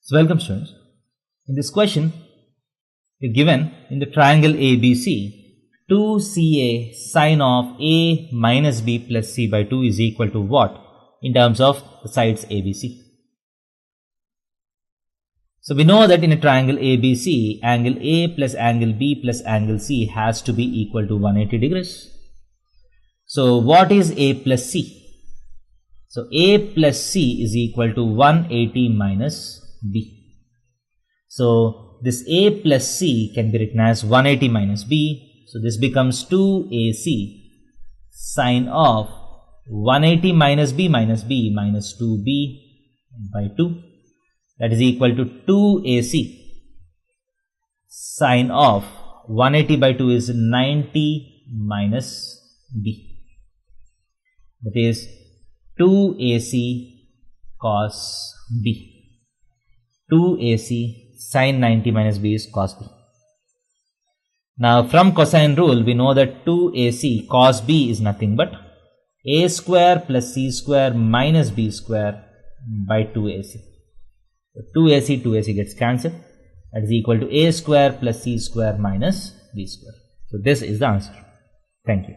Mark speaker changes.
Speaker 1: So welcome students. In this question, we are given in the triangle ABC, 2CA sine of A minus B plus C by 2 is equal to what in terms of the sides ABC. So we know that in a triangle ABC, angle A plus angle B plus angle C has to be equal to 180 degrees. So what is A plus C? So A plus C is equal to 180 minus B. So this A plus C can be written as 180 minus B. So this becomes 2AC sine of 180 minus B minus 2B by 2. That is equal to 2AC sine of 180 by 2 is 90 minus B. That is 2AC cos B. 2AC sine 90 minus B is cos B. Now from cosine rule we know that 2AC cos B is nothing but A square plus C square minus B square by 2AC. So 2AC gets cancelled. That is equal to A square plus C square minus B square. So this is the answer. Thank you.